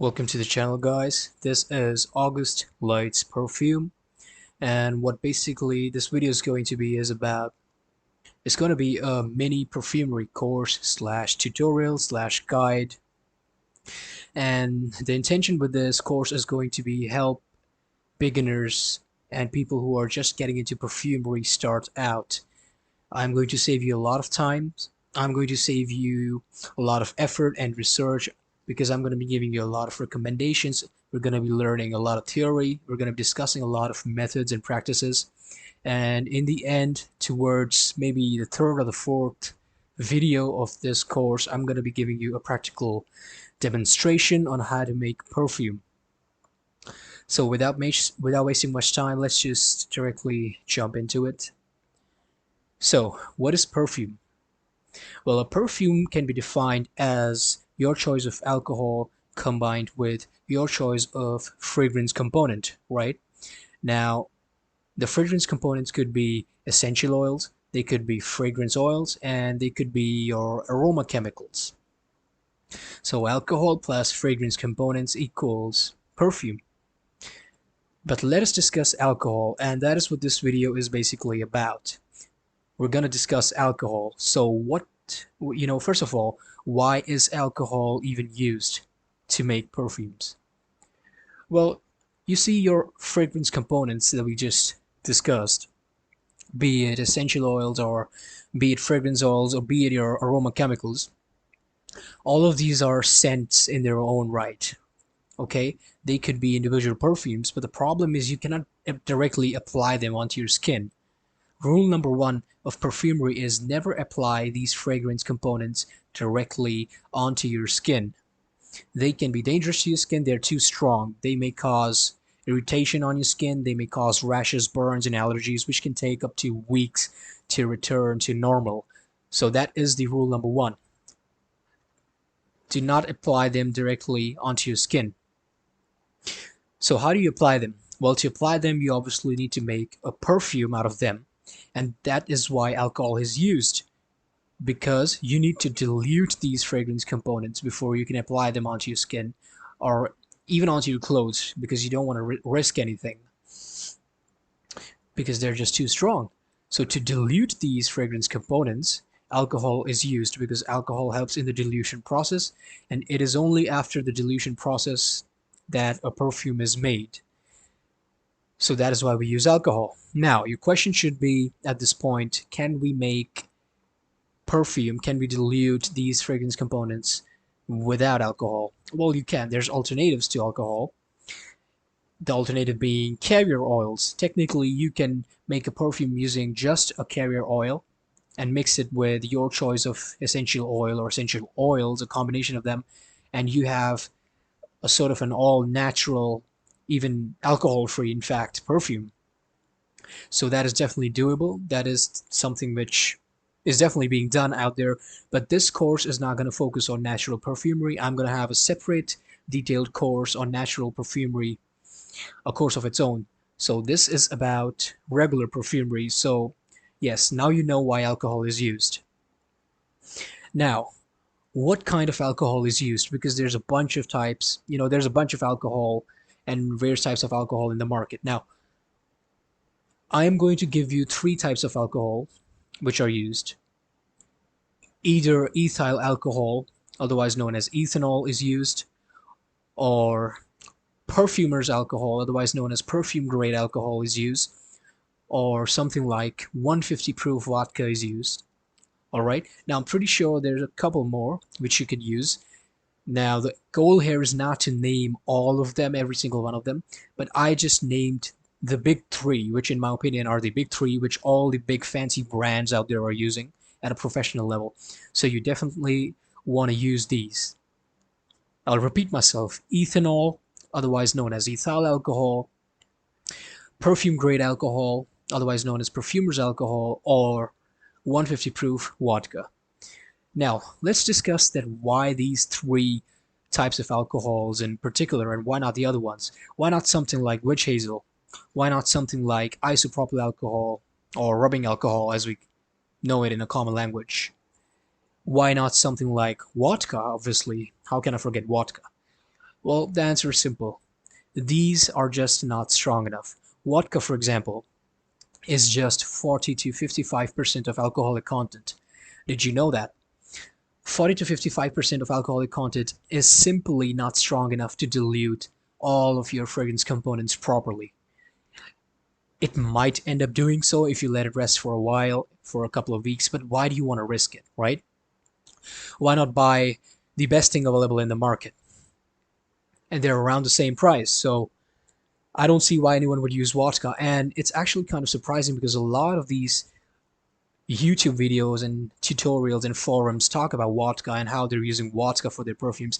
Welcome to the channel, guys. This is August Lights Perfume, and what basically this video is going to be is about it's going to be a mini perfumery course slash tutorial slash guide, and the intention with this course is going to be help beginners and people who are just getting into perfumery start out. I'm going to save you a lot of time. I'm going to save you a lot of effort and research because I'm going to be giving you a lot of recommendations. We're going to be learning a lot of theory. We're going to be discussing a lot of methods and practices. And in the end, towards maybe the third or the fourth video of this course, I'm going to be giving you a practical demonstration on how to make perfume. So without wasting much time, let's just directly jump into it. So, what is perfume? Well, a perfume can be defined as your choice of alcohol combined with your choice of fragrance component, right? Now, the fragrance components could be essential oils, they could be fragrance oils, and they could be your aroma chemicals. So alcohol plus fragrance components equals perfume. But let us discuss alcohol, and that is what this video is basically about. We're going to discuss alcohol. So first of all, why is alcohol even used to make perfumes? Well, you see your fragrance components that we just discussed, be it essential oils or be it fragrance oils or be it your aroma chemicals, all of these are scents in their own right. Okay, they could be individual perfumes, but the problem is you cannot directly apply them onto your skin. Rule number one of perfumery is never apply these fragrance components directly onto your skin. They can be dangerous to your skin. They're too strong. They may cause irritation on your skin. They may cause rashes, burns, and allergies, which can take up to weeks to return to normal. So that is the rule number one. Do not apply them directly onto your skin. So how do you apply them? Well, to apply them, you obviously need to make a perfume out of them. And that is why alcohol is used, because you need to dilute these fragrance components before you can apply them onto your skin or even onto your clothes, because you don't want to risk anything because they're just too strong. So to dilute these fragrance components, alcohol is used because alcohol helps in the dilution process, and it is only after the dilution process that a perfume is made. So that is why we use alcohol. Now, your question should be at this point, can we make perfume, can we dilute these fragrance components without alcohol? Well, you can. There's alternatives to alcohol. The alternative being carrier oils. Technically, you can make a perfume using just a carrier oil and mix it with your choice of essential oil or essential oils, a combination of them, and you have a sort of an all-natural, even alcohol-free, in fact, perfume. So that is definitely doable. That is something which is definitely being done out there. But this course is not going to focus on natural perfumery. I'm going to have a separate detailed course on natural perfumery, a course of its own. So this is about regular perfumery. So yes, now you know why alcohol is used. Now, what kind of alcohol is used? Because there's a bunch of types, there's a bunch of alcohol and various types of alcohol in the market. Now, I am going to give you three types of alcohol which are used. Either ethyl alcohol, otherwise known as ethanol, is used, or perfumer's alcohol, otherwise known as perfume grade alcohol, is used, or something like 150 proof vodka is used. Alright, now I'm pretty sure there's a couple more which you could use. Now the goal here is not to name all of them, every single one of them, but I just named the big three, which in my opinion are the big three, which all the big fancy brands out there are using at a professional level. So you definitely want to use these. I'll repeat myself: ethanol, otherwise known as ethyl alcohol, perfume grade alcohol, otherwise known as perfumer's alcohol, or 150 proof vodka. Now, let's discuss that why these three types of alcohols in particular, and why not the other ones? Why not something like witch hazel? Why not something like isopropyl alcohol or rubbing alcohol as we know it in a common language? Why not something like vodka, obviously? How can I forget vodka? Well, the answer is simple. These are just not strong enough. Vodka, for example, is just 40 to 55% of alcoholic content. Did you know that? 40 to 55% of alcoholic content is simply not strong enough to dilute all of your fragrance components properly. It might end up doing so if you let it rest for a while, for a couple of weeks, but why do you want to risk it, right? Why not buy the best thing available in the market? And they're around the same price, so I don't see why anyone would use vodka. And it's actually kind of surprising because a lot of these YouTube videos and tutorials and forums talk about vodka and how they're using vodka for their perfumes.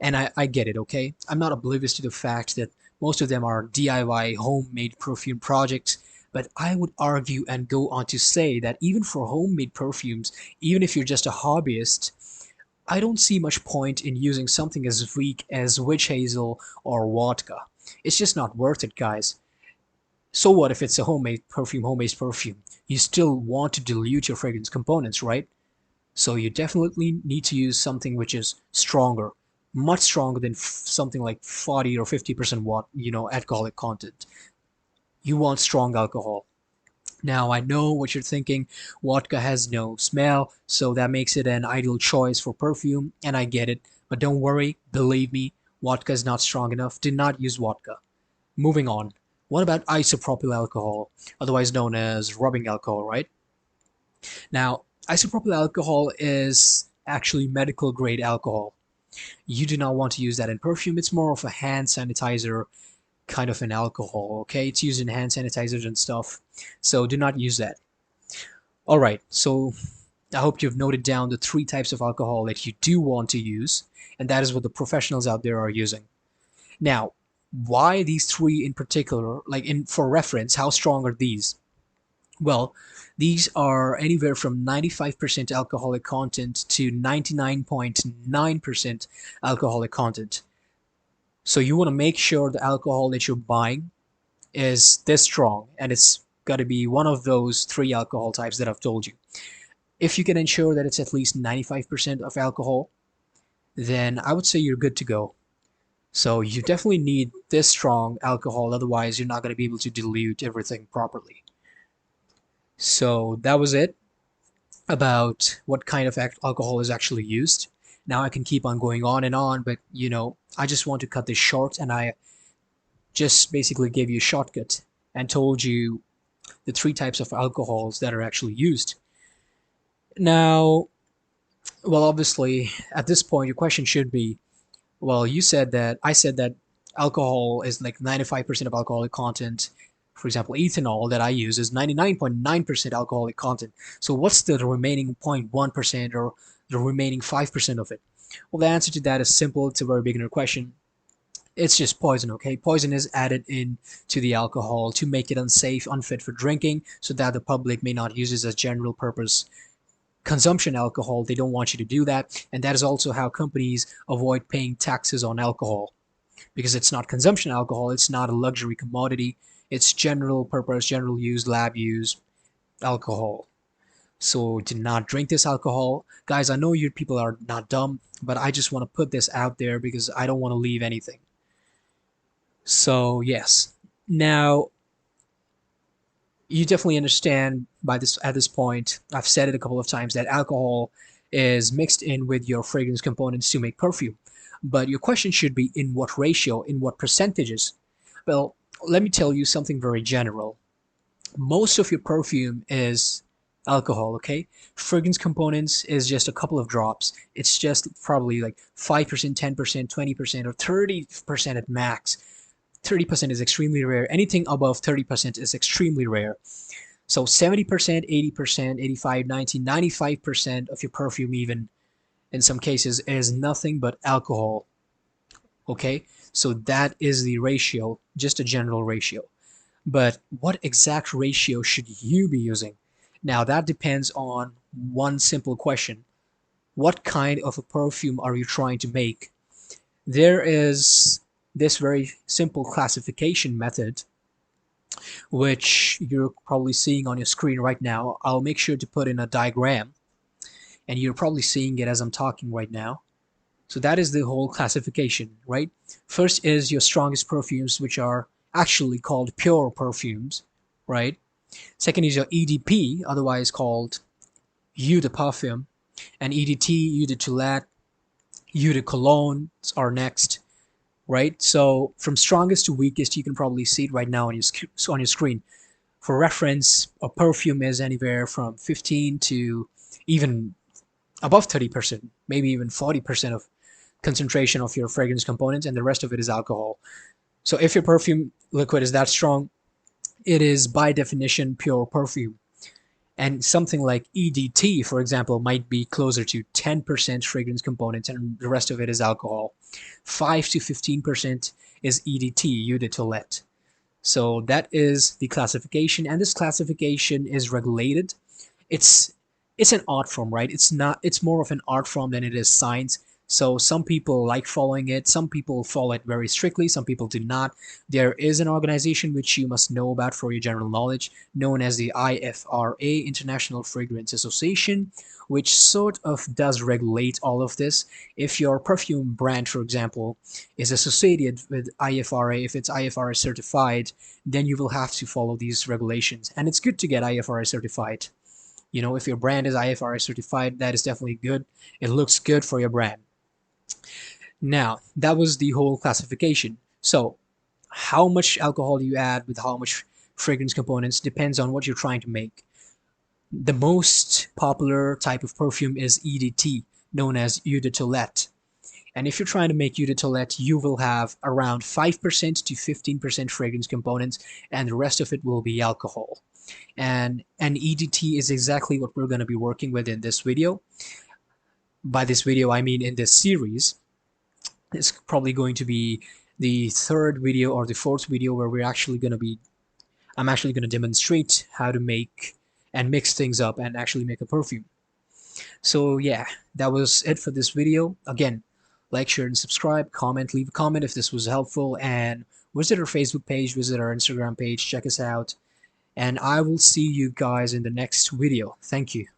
And I get it, okay? I'm not oblivious to the fact that most of them are DIY homemade perfume projects, but I would argue and go on to say that even for homemade perfumes, even if you're just a hobbyist, I don't see much point in using something as weak as witch hazel or vodka. It's just not worth it, guys. So what if it's a homemade perfume? You still want to dilute your fragrance components, right? So you definitely need to use something which is stronger, much stronger than something like 40 or 50% alcoholic content. You want strong alcohol. Now I know what you're thinking. Vodka has no smell, so that makes it an ideal choice for perfume, and I get it. But don't worry, believe me, vodka is not strong enough. Do not use vodka. Moving on. What about isopropyl alcohol, otherwise known as rubbing alcohol, right? Now, isopropyl alcohol is actually medical grade alcohol. You do not want to use that in perfume. It's more of a hand sanitizer kind of an alcohol, okay? It's used in hand sanitizers and stuff. So do not use that. All right, so I hope you've noted down the three types of alcohol that you do want to use, and that is what the professionals out there are using. Now, why these three in particular? Like in for reference, how strong are these? Well, these are anywhere from 95% alcoholic content to 99.9% alcoholic content. So you want to make sure the alcohol that you're buying is this strong, and it's got to be one of those three alcohol types that I've told you. If you can ensure that it's at least 95% of alcohol, then I would say you're good to go. So you definitely need this strong alcohol, otherwise you're not going to be able to dilute everything properly. So that was it about what kind of alcohol is actually used. Now I can keep on going on and on, but I just want to cut this short, and I just basically gave you a shortcut and told you the three types of alcohols that are actually used. Now, well, obviously, at this point, your question should be, well, I said that alcohol is like 95% of alcoholic content. For example, ethanol that I use is 99.9% alcoholic content. So what's the remaining 0.1% or the remaining 5% of it? Well, the answer to that is simple. It's a very beginner question. It's just poison, okay? Poison is added in to the alcohol to make it unsafe, unfit for drinking, so that the public may not use it as general purpose consumption alcohol. They don't want you to do that, and that is also how companies avoid paying taxes on alcohol, because it's not consumption alcohol, it's not a luxury commodity, it's general purpose, general use, lab use alcohol. So do not drink this alcohol. Guys, I know you people are not dumb, but I just want to put this out there because I don't want to leave anything. So yes. Now, you definitely understand by this at this point, I've said it a couple of times, that alcohol is mixed in with your fragrance components to make perfume. But your question should be in what ratio, in what percentages? Well, let me tell you something very general. Most of your perfume is alcohol, okay? Fragrance components is just a couple of drops. It's just probably like 5%, 10%, 20%, or 30% at max. 30% is extremely rare. Anything above 30% is extremely rare. So 70%, 80%, 85, 90, 95% of your perfume, even in some cases, is nothing but alcohol. Okay? So that is the ratio, just a general ratio. But what exact ratio should you be using? Now, that depends on one simple question. What kind of a perfume are you trying to make? There is this very simple classification method, which you're probably seeing on your screen right now. I'll make sure to put in a diagram, and you're probably seeing it as I'm talking right now. So that is the whole classification, right? First is your strongest perfumes, which are actually called pure perfumes, right? Second is your EDP, otherwise called Eau de Parfum, and EDT, Eau de Toilette, Eau de Cologne are next, right? So from strongest to weakest, you can probably see it right now on your screen. For reference, a perfume is anywhere from 15 to even above 30%, maybe even 40% of concentration of your fragrance components, and the rest of it is alcohol. So if your perfume liquid is that strong, it is by definition pure perfume. And something like EDT, for example, might be closer to 10% fragrance components and the rest of it is alcohol. 5 to 15% is EDT, Eau de Toilette. So that is the classification, and this classification is regulated. It's it's an art form, right? It's more of an art form than it is science. So some people like following it, some people follow it very strictly, some people do not. There is an organization which you must know about for your general knowledge, known as the IFRA, International Fragrance Association, which sort of does regulate all of this. If your perfume brand, for example, is associated with IFRA, if it's IFRA certified, then you will have to follow these regulations. And it's good to get IFRA certified. You know, if your brand is IFRS certified, that is definitely good. It looks good for your brand. Now, that was the whole classification. So, how much alcohol you add with how much fragrance components depends on what you're trying to make. The most popular type of perfume is EDT, known as Eau de Toilette. And if you're trying to make Eau de Toilette, you will have around 5% to 15% fragrance components, and the rest of it will be alcohol. And an EDT is exactly what we're going to be working with in this video. By this video, I mean in this series. It's probably going to be the third video or the fourth video where I'm actually going to demonstrate how to make and mix things up and actually make a perfume. So yeah, that was it for this video. Again, like, share, and subscribe, comment, leave a comment if this was helpful, and visit our Facebook page, visit our Instagram page, check us out, and I will see you guys in the next video. Thank you.